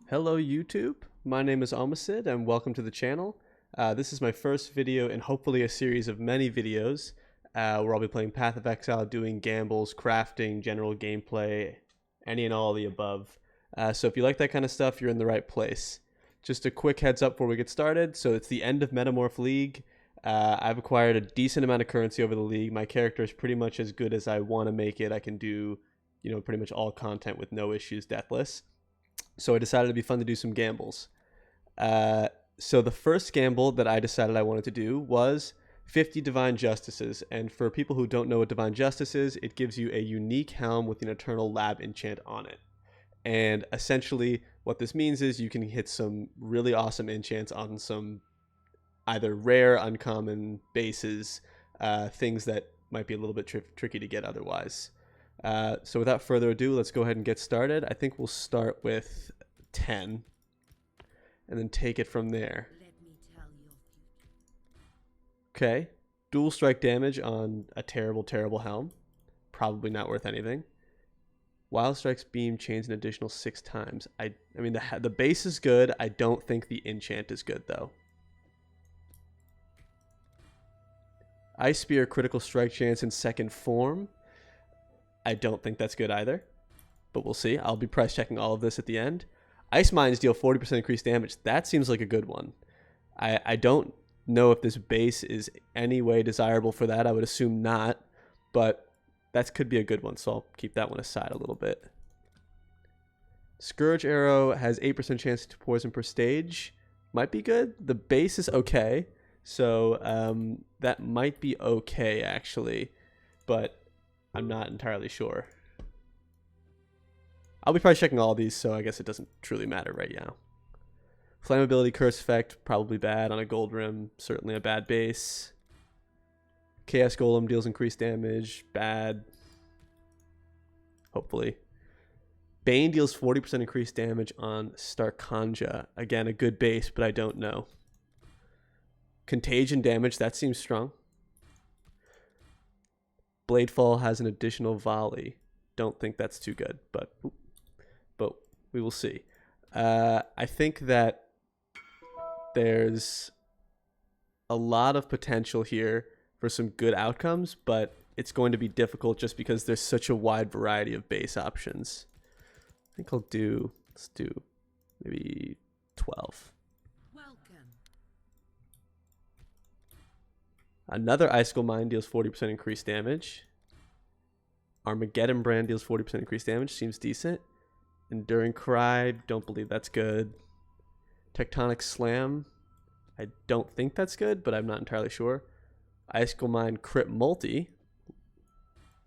Hello YouTube, my name is Omasid and welcome to the channel. This is my first video in hopefully a series of many videos where I'll be playing Path of Exile, doing gambles, crafting, general gameplay, any and all of the above. So if you like that kind of stuff, you're in the right place. Just a quick heads up before we get started. So it's the end of Metamorph League. I've acquired a decent amount of currency over the league. My character is pretty much as good as I want to make it. I can do, pretty much all content with no issues, deathless. So I decided it'd be fun to do some gambles. So the first gamble that I decided I wanted to do was 50 Divine Justices. And for people who don't know what Divine Justice is, it gives you a unique helm with an Eternal Lab enchant on it. And essentially what this means is you can hit some really awesome enchants on some either rare, uncommon bases, things that might be a little bit tricky to get otherwise. So without further ado, let's go ahead and get started. I think we'll start with 10 and then take it from there. Okay, dual strike damage on a terrible helm. Probably not worth anything. Wild Strike's beam chains an additional 6 times. I mean, the base is good. I don't think the enchant is good though. Ice Spear critical strike chance in second form. I don't think that's good either, but we'll see. I'll be price checking all of this at the end. Ice Mines deal 40% increased damage. That seems like a good one. I don't know if this base is any way desirable for that. I would assume not, but that could be a good one, so I'll keep that one aside a little bit. Scourge Arrow has 8% chance to poison per stage. Might be good. The base is okay, so that might be okay actually, but I'm not entirely sure. I'll be price checking all of these, so I guess it doesn't truly matter right now. Flammability Curse Effect, probably bad on a gold rim, certainly a bad base. Chaos Golem deals increased damage, bad. Hopefully. Bane deals 40% increased damage on Starkanja. Again, a good base, but I don't know. Contagion damage, that seems strong. Bladefall has an additional volley. Don't think that's too good, but we will see. I think that there's a lot of potential here for some good outcomes, but it's going to be difficult just because there's such a wide variety of base options. I think let's do maybe 12. Another Icicle Mine deals 40% increased damage. Armageddon Brand deals 40% increased damage. Seems decent. Enduring Cry, don't believe that's good. Tectonic Slam, I don't think that's good, but I'm not entirely sure. Icicle Mine Crit Multi.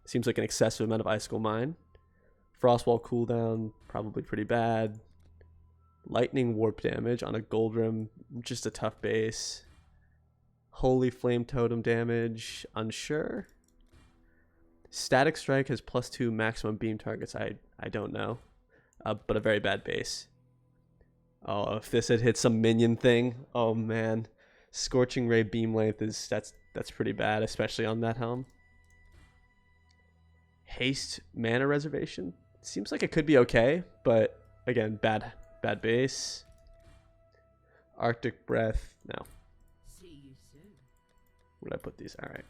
Seems like an excessive amount of Icicle Mine. Frostwall cooldown, probably pretty bad. Lightning Warp damage on a Gold Rim, just a tough base. Holy Flame Totem damage, unsure. Static Strike has +2 maximum beam targets. I don't know, but a very bad base. Oh, if this had hit some minion thing, oh man, Scorching Ray beam length is that's pretty bad, especially on that helm. Haste mana reservation seems like it could be okay, but again, bad base. Arctic Breath, no. Where did I put these? All right.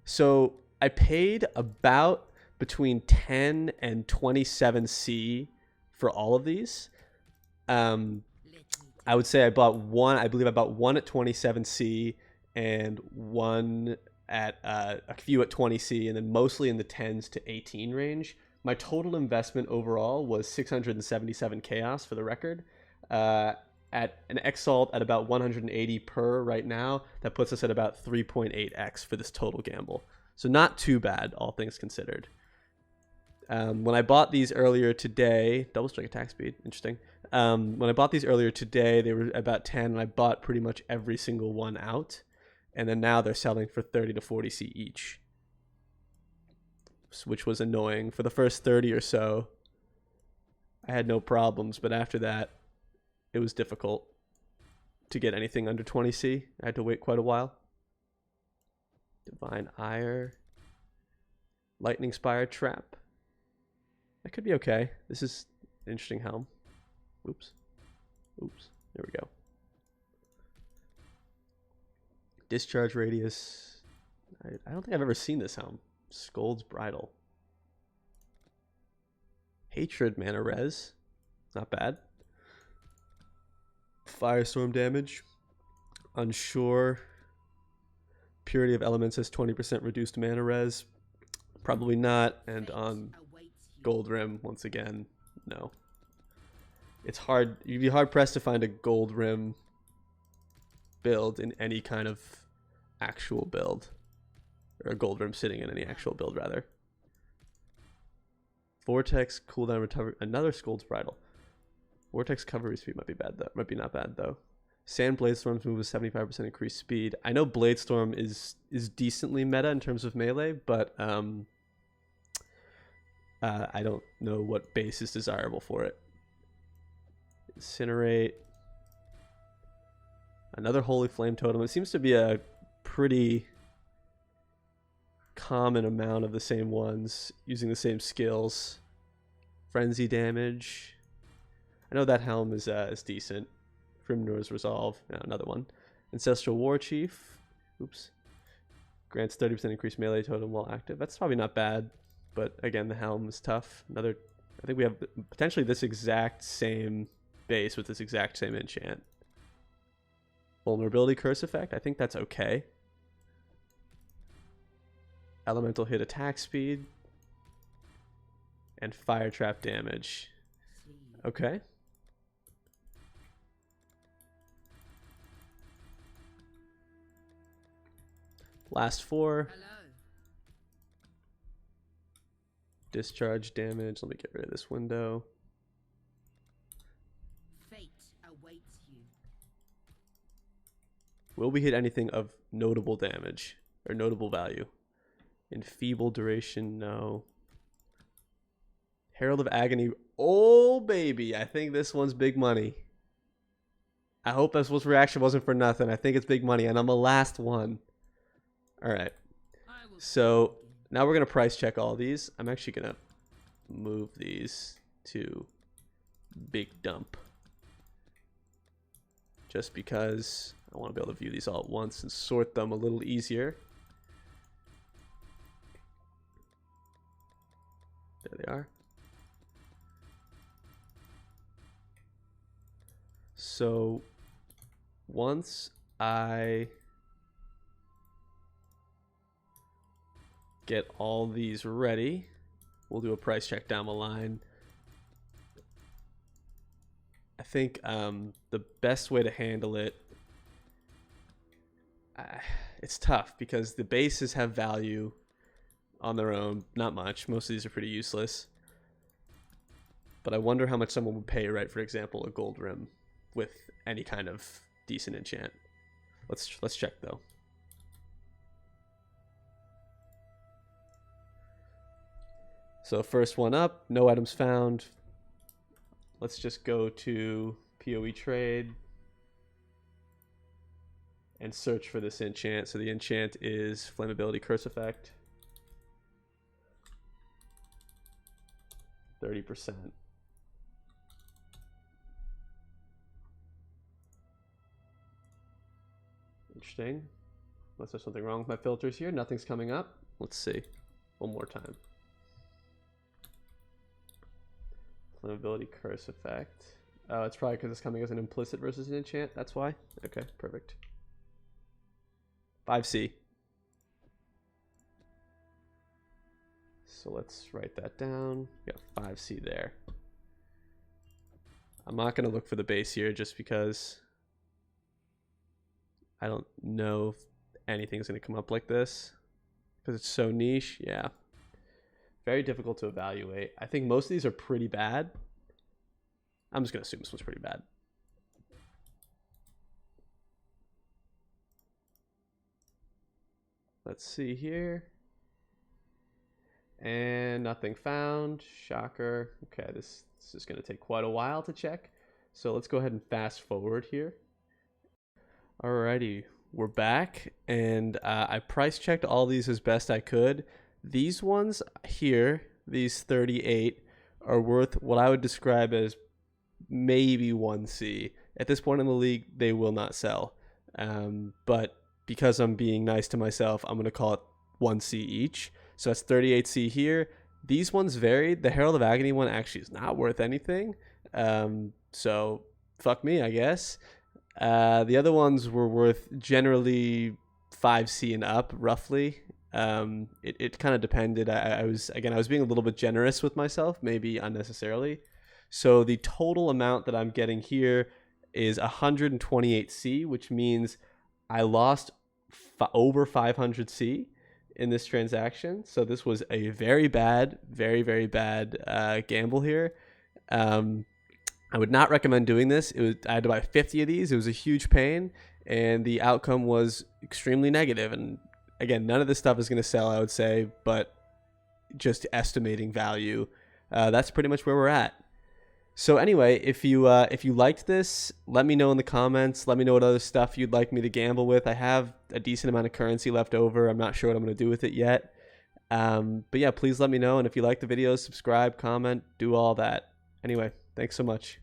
So I paid about between 10 and 27C for all of these. I would say I bought one. I believe I bought one at 27C and one at a few at 20C, and then mostly in the 10s to 18 range. My total investment overall was 677 chaos for the record. At an exalt at about 180 per right now, that puts us at about 3.8x for this total gamble. So not too bad, all things considered. When I bought these earlier today, double strike attack speed, interesting. When I bought these earlier today, they were about 10, and I bought pretty much every single one out. And then now they're selling for 30 to 40C each, which was annoying. For the first 30 or so, I had no problems, but after that, it was difficult to get anything under 20C. I had to wait quite a while. Divine Ire. Lightning Spire Trap. That could be okay. This is Interesting helm. Oops. Oops. There we go. Discharge radius. I don't think I've ever seen this helm. Scold's Bridle. Hatred mana res. Not bad. Firestorm damage. Unsure. Purity of Elements has 20% reduced mana res. Probably not. And on Gold Rim, once again, no. It's hard. You'd be hard pressed to find a Gold Rim build in any kind of actual build. Or a Gold Rim sitting in any actual build, rather. Vortex, cooldown, recovery. Another Scold's Bridle. Vortex recovery speed might be bad though. Might be not bad though. Sand Bladestorm's move with 75% increased speed. I know Bladestorm is decently meta in terms of melee, but I don't know what base is desirable for it. Incinerate. Another Holy Flame Totem. It seems to be a pretty common amount of the same ones using the same skills. Frenzy damage. I know that helm is decent. Grimnor's Resolve. Yeah, another one. Ancestral War Chief. Oops. Grants 30% increased melee totem while active. That's probably not bad, but again, the helm is tough. Another. I think we have potentially this exact same base with this exact same enchant. Vulnerability Curse Effect. I think that's okay. Elemental hit attack speed. And fire trap damage. Okay. Last four. Hello. Discharge damage. Let me get rid of this window. Fate awaits you. Will we hit anything of notable damage or notable value? Enfeeble duration, no. Herald of Agony. Oh, baby. I think this one's big money. I hope this reaction wasn't for nothing. I think it's big money, and I'm the last one. All right. So now we're going to price check all these. I'm actually going to move these to big dump. Just because I want to be able to view these all at once and sort them a little easier. There they are. So once I get all these ready, we'll do a price check down the line. I think the best way to handle it, it's tough because the bases have value on their own, not much. Most of these are pretty useless. But I wonder how much someone would pay, right? For example, a Gold Rim with any kind of decent enchant. Let's check though. So first one up, no items found. Let's just go to PoE trade and search for this enchant. So the enchant is Flammability Curse Effect. 30%. Interesting. Unless there's something wrong with my filters here. Nothing's coming up. Let's see. One more time. Flammability Curse Effect. Oh, it's probably because it's coming as an implicit versus an enchant. That's why. Okay, perfect. 5C. So let's write that down. We got 5C there. I'm not going to look for the base here just because I don't know if anything's going to come up like this because it's so niche. Yeah. Very difficult to evaluate. I think most of these are pretty bad. I'm just going to assume this one's pretty bad. Let's see here. And nothing found. Shocker. Okay, this is going to take quite a while to check. So let's go ahead and fast forward here. Alrighty, we're back. And I price checked all these as best I could. These ones here, these 38, are worth what I would describe as maybe 1C. At this point in the league, they will not sell. But because I'm being nice to myself, I'm going to call it 1C each. So that's 38C here. These ones varied. The Herald of Agony one actually is not worth anything. So fuck me, I guess. The other ones were worth generally 5C and up, roughly. It kind of depended. I was being a little bit generous with myself, maybe unnecessarily. So the total amount that I'm getting here is 128C, which means I lost over 500C in this transaction. So this was a very bad, very bad gamble here. I would not recommend doing this. I had to buy 50 of these. It was a huge pain, and the outcome was extremely negative. And again, none of this stuff is going to sell, I would say, but just estimating value, that's pretty much where we're at. So anyway, if you liked this, let me know in the comments. Let me know what other stuff you'd like me to gamble with. I have a decent amount of currency left over. I'm not sure what I'm going to do with it yet. But yeah, please let me know. And if you like the videos, subscribe, comment, do all that. Anyway, thanks so much.